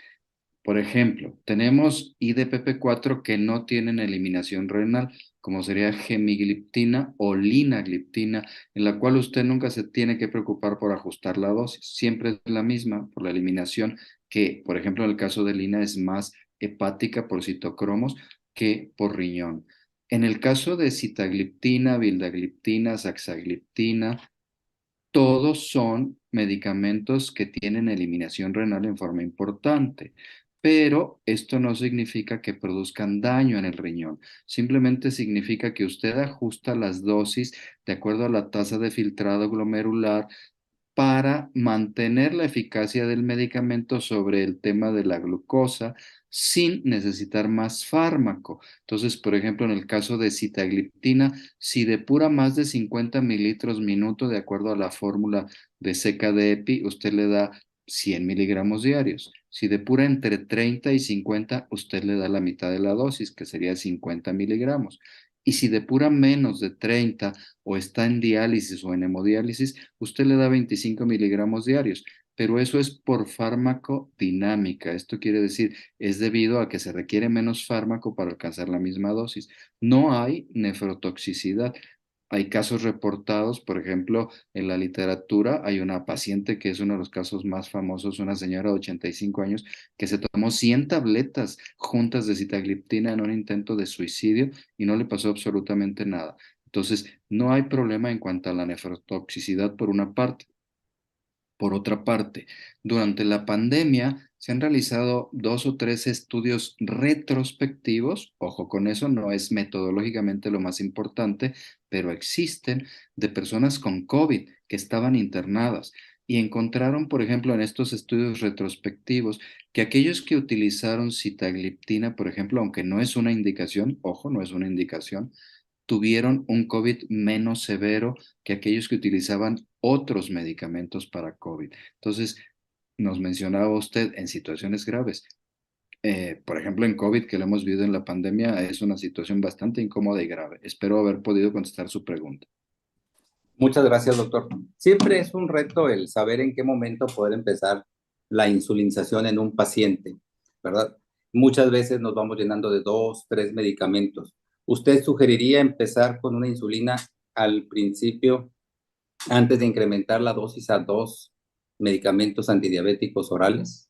Por ejemplo, tenemos IDPP4 que no tienen eliminación renal, como sería gemigliptina o linagliptina, en la cual usted nunca se tiene que preocupar por ajustar la dosis. Siempre es la misma por la eliminación, que, por ejemplo, en el caso de lina es más hepática por citocromos que por riñón. En el caso de sitagliptina, vildagliptina, saxagliptina, todos son medicamentos que tienen eliminación renal en forma importante, pero esto no significa que produzcan daño en el riñón. Simplemente significa que usted ajusta las dosis de acuerdo a la tasa de filtrado glomerular para mantener la eficacia del medicamento sobre el tema de la glucosa sin necesitar más fármaco. Entonces, por ejemplo, en el caso de sitagliptina, si depura más de 50 mililitros minuto, de acuerdo a la fórmula de seca de EPI, usted le da 100 miligramos diarios. Si depura entre 30 y 50, usted le da la mitad de la dosis, que sería 50 miligramos. Y si depura menos de 30 o está en diálisis o en hemodiálisis, usted le da 25 miligramos diarios, pero eso es por farmacodinámica. Esto quiere decir, es debido a que se requiere menos fármaco para alcanzar la misma dosis. No hay nefrotoxicidad. Hay casos reportados, por ejemplo, en la literatura, hay una paciente que es uno de los casos más famosos, una señora de 85 años, que se tomó 100 tabletas juntas de sitagliptina en un intento de suicidio y no le pasó absolutamente nada. Entonces, no hay problema en cuanto a la nefrotoxicidad por una parte. Por otra parte, durante la pandemia se han realizado 2 o 3 estudios retrospectivos, ojo con eso, no es metodológicamente lo más importante, pero existen, de personas con COVID que estaban internadas y encontraron, por ejemplo, en estos estudios retrospectivos, que aquellos que utilizaron sitagliptina, por ejemplo, aunque no es una indicación, ojo, no es una indicación, tuvieron un COVID menos severo que aquellos que utilizaban otros medicamentos para COVID. Entonces, nos mencionaba usted en situaciones graves. Por ejemplo, en COVID, que lo hemos vivido en la pandemia, es una situación bastante incómoda y grave. Espero haber podido contestar su pregunta. Muchas gracias, doctor. Siempre es un reto el saber en qué momento poder empezar la insulinización en un paciente, ¿verdad? Muchas veces nos vamos llenando de 2, 3 medicamentos. ¿Usted sugeriría empezar con una insulina al principio, antes de incrementar la dosis a 2 medicamentos antidiabéticos orales?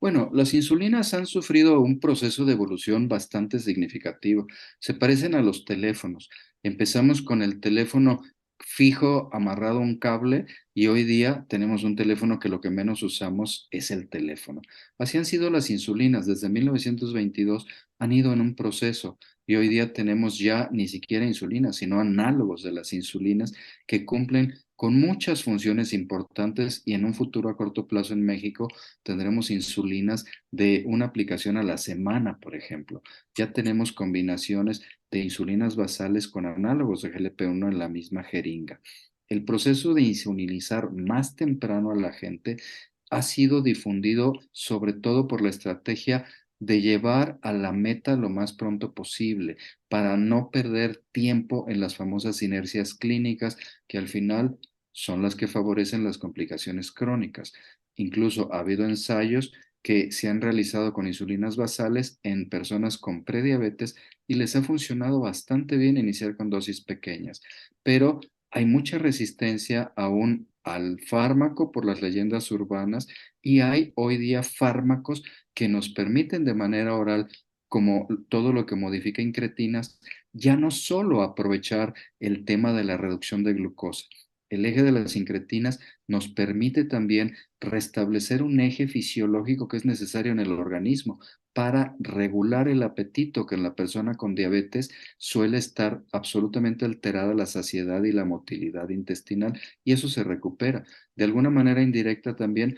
Bueno, las insulinas han sufrido un proceso de evolución bastante significativo. Se parecen a los teléfonos. Empezamos con el teléfono fijo amarrado a un cable y hoy día tenemos un teléfono que lo que menos usamos es el teléfono. Así han sido las insulinas. Desde 1922 han ido en un proceso y hoy día tenemos ya ni siquiera insulinas, sino análogos de las insulinas que cumplen con muchas funciones importantes y en un futuro a corto plazo en México tendremos insulinas de una aplicación a la semana, por ejemplo. Ya tenemos combinaciones de insulinas basales con análogos de GLP-1 en la misma jeringa. El proceso de insulinizar más temprano a la gente ha sido difundido sobre todo por la estrategia de llevar a la meta lo más pronto posible para no perder tiempo en las famosas inercias clínicas que al final son las que favorecen las complicaciones crónicas. Incluso ha habido ensayos que se han realizado con insulinas basales en personas con prediabetes y les ha funcionado bastante bien iniciar con dosis pequeñas, pero hay mucha resistencia aún al fármaco por las leyendas urbanas y hay hoy día fármacos que nos permiten de manera oral, como todo lo que modifica incretinas, ya no solo aprovechar el tema de la reducción de glucosa. El eje de las incretinas nos permite también restablecer un eje fisiológico que es necesario en el organismo para regular el apetito, que en la persona con diabetes suele estar absolutamente alterada la saciedad y la motilidad intestinal, y eso se recupera. De alguna manera indirecta también,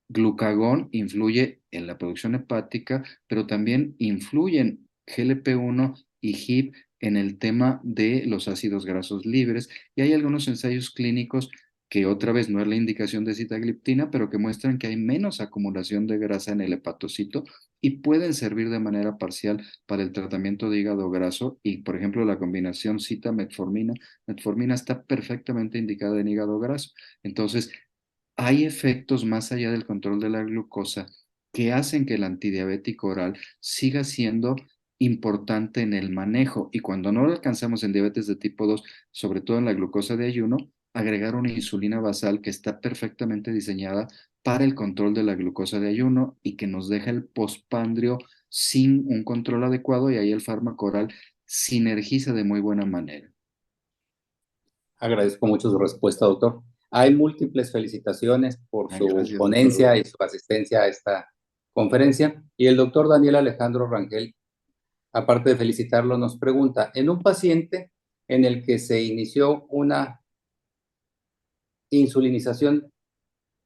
glucagón influye en la producción hepática, pero también influyen GLP-1 y GIP en el tema de los ácidos grasos libres, y hay algunos ensayos clínicos que otra vez no es la indicación de sitagliptina, pero que muestran que hay menos acumulación de grasa en el hepatocito y pueden servir de manera parcial para el tratamiento de hígado graso. Y, por ejemplo, la combinación cita-metformina, metformina está perfectamente indicada en hígado graso. Entonces, hay efectos más allá del control de la glucosa que hacen que el antidiabético oral siga siendo importante en el manejo. Y cuando no lo alcanzamos en diabetes de tipo 2, sobre todo en la glucosa de ayuno, agregar una insulina basal que está perfectamente diseñada para el control de la glucosa de ayuno y que nos deja el postpandrio sin un control adecuado, y ahí el fármaco oral sinergiza de muy buena manera. Agradezco mucho su respuesta, doctor. Hay múltiples felicitaciones por su Gracias, doctor. ponencia y su asistencia a esta conferencia. Y el doctor Daniel Alejandro Rangel, aparte de felicitarlo, nos pregunta, en un paciente en el que se inició una insulinización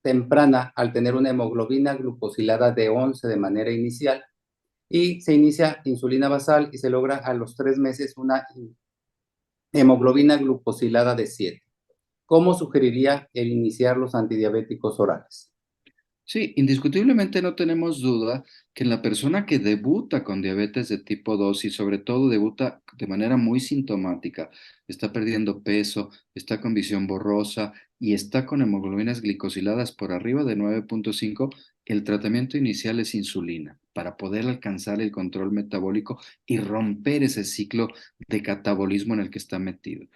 temprana al tener una hemoglobina glucosilada de 11 de manera inicial y se inicia insulina basal y se logra a los 3 meses una hemoglobina glucosilada de 7. ¿Cómo sugeriría el iniciar los antidiabéticos orales? Sí, indiscutiblemente no tenemos duda que en la persona que debuta con diabetes de tipo 2 y sobre todo debuta de manera muy sintomática, está perdiendo peso, está con visión borrosa y está con hemoglobinas glicosiladas por arriba de 9,5, el tratamiento inicial es insulina para poder alcanzar el control metabólico y romper ese ciclo de catabolismo en el que está metido.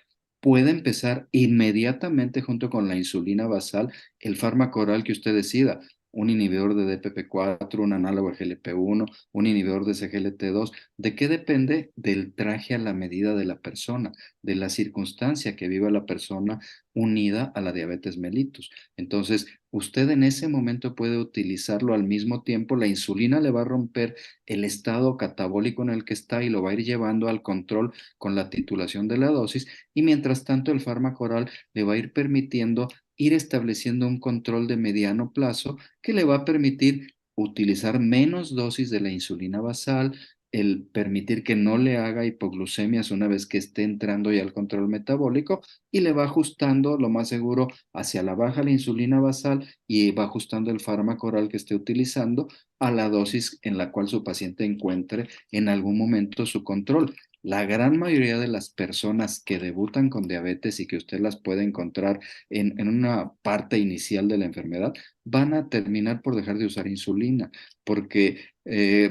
Puede empezar inmediatamente junto con la insulina basal el fármaco oral que usted decida, un inhibidor de DPP4, un análogo de GLP-1, un inhibidor de SGLT2. ¿De qué depende? Del traje a la medida de la persona, de la circunstancia que viva la persona unida a la diabetes mellitus. Entonces, usted en ese momento puede utilizarlo al mismo tiempo. La insulina le va a romper el estado catabólico en el que está y lo va a ir llevando al control con la titulación de la dosis, y mientras tanto el fármaco oral le va a ir permitiendo ir estableciendo un control de mediano plazo que le va a permitir utilizar menos dosis de la insulina basal, el permitir que no le haga hipoglucemias una vez que esté entrando ya al control metabólico, y le va ajustando lo más seguro hacia la baja la insulina basal y va ajustando el fármaco oral que esté utilizando a la dosis en la cual su paciente encuentre en algún momento su control. La gran mayoría de las personas que debutan con diabetes y que usted las puede encontrar en una parte inicial de la enfermedad, van a terminar por dejar de usar insulina porque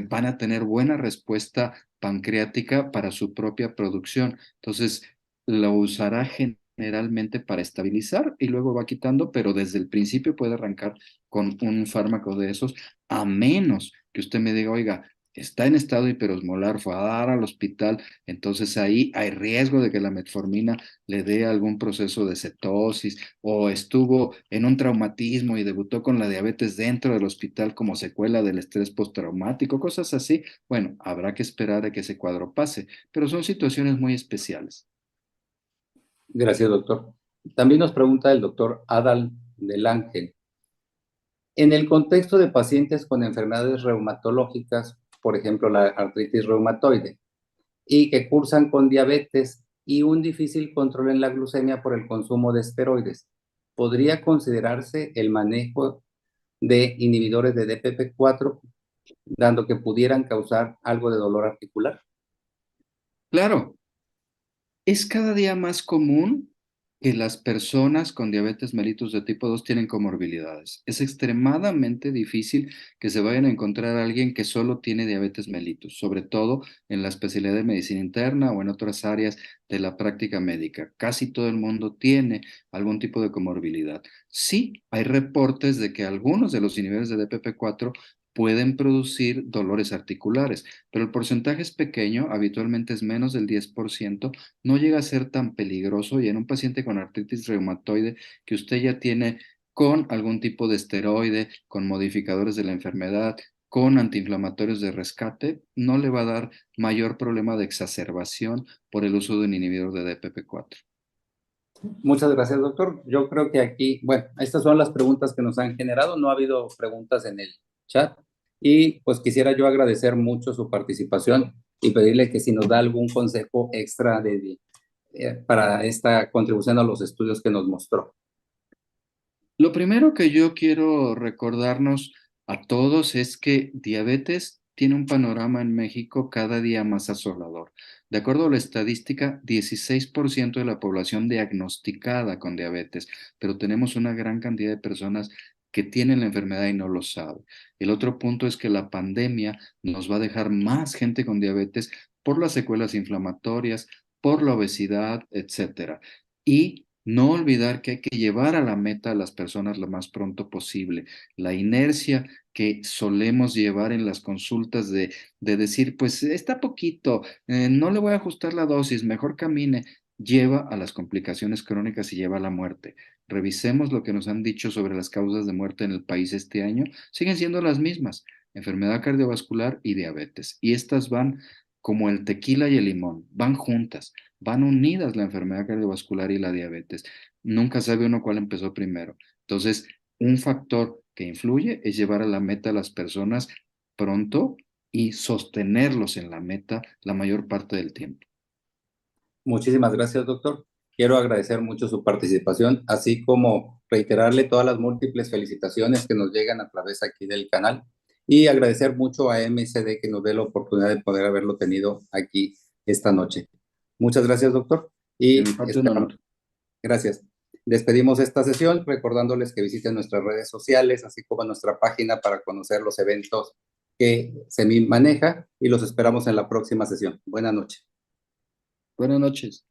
van a tener buena respuesta pancreática para su propia producción. Entonces, lo usará generalmente para estabilizar y luego va quitando, pero desde el principio puede arrancar con un fármaco de esos, a menos que usted me diga, oiga, está en estado hiperosmolar, fue a dar al hospital, entonces ahí hay riesgo de que la metformina le dé algún proceso de cetosis, o estuvo en un traumatismo y debutó con la diabetes dentro del hospital como secuela del estrés postraumático, cosas así. Bueno, habrá que esperar a que ese cuadro pase, pero son situaciones muy especiales. Gracias, doctor. También nos pregunta el doctor Adal del Ángel. En el contexto de pacientes con enfermedades reumatológicas, por ejemplo, la artritis reumatoide, y que cursan con diabetes y un difícil control en la glucemia por el consumo de esteroides, ¿podría considerarse el manejo de inhibidores de DPP4, dando que pudieran causar algo de dolor articular? Claro, es cada día más común que las personas con diabetes mellitus de tipo 2 tienen comorbilidades. Es extremadamente difícil que se vayan a encontrar a alguien que solo tiene diabetes mellitus, sobre todo en la especialidad de medicina interna o en otras áreas de la práctica médica. Casi todo el mundo tiene algún tipo de comorbilidad. Sí, hay reportes de que algunos de los inhibidores de DPP4 pueden producir dolores articulares, pero el porcentaje es pequeño, habitualmente es menos del 10%, no llega a ser tan peligroso, y en un paciente con artritis reumatoide que usted ya tiene con algún tipo de esteroide, con modificadores de la enfermedad, con antiinflamatorios de rescate, no le va a dar mayor problema de exacerbación por el uso de un inhibidor de DPP4. Muchas gracias, doctor. Yo creo que aquí, bueno, estas son las preguntas que nos han generado. No ha habido preguntas en el chat. Y pues quisiera yo agradecer mucho su participación y pedirle que si nos da algún consejo extra para esta contribución a los estudios que nos mostró. Lo primero que yo quiero recordarnos a todos es que diabetes tiene un panorama en México cada día más asolador. De acuerdo a la estadística, 16% de la población diagnosticada con diabetes, pero tenemos una gran cantidad de personas que tienen la enfermedad y no lo saben. El otro punto es que la pandemia nos va a dejar más gente con diabetes por las secuelas inflamatorias, por la obesidad, etcétera. Y no olvidar que hay que llevar a la meta a las personas lo más pronto posible. La inercia que solemos llevar en las consultas de decir, pues está poquito, no le voy a ajustar la dosis, mejor camine, lleva a las complicaciones crónicas y lleva a la muerte. Revisemos lo que nos han dicho sobre las causas de muerte en el país este año. Siguen siendo las mismas, enfermedad cardiovascular y diabetes. Y estas van como el tequila y el limón, van juntas. Van unidas la enfermedad cardiovascular y la diabetes. Nunca sabe uno cuál empezó primero. Entonces, un factor que influye es llevar a la meta a las personas pronto y sostenerlos en la meta la mayor parte del tiempo. Muchísimas gracias, doctor. Quiero agradecer mucho su participación, así como reiterarle todas las múltiples felicitaciones que nos llegan a través aquí del canal y agradecer mucho a MSD que nos dé la oportunidad de poder haberlo tenido aquí esta noche. Muchas gracias, doctor. De Y mi parte, un esperamos. honor. Gracias. Despedimos esta sesión recordándoles que visiten nuestras redes sociales, así como nuestra página para conocer los eventos que se maneja y los esperamos en la próxima sesión. Buenas noches. Buenas noches.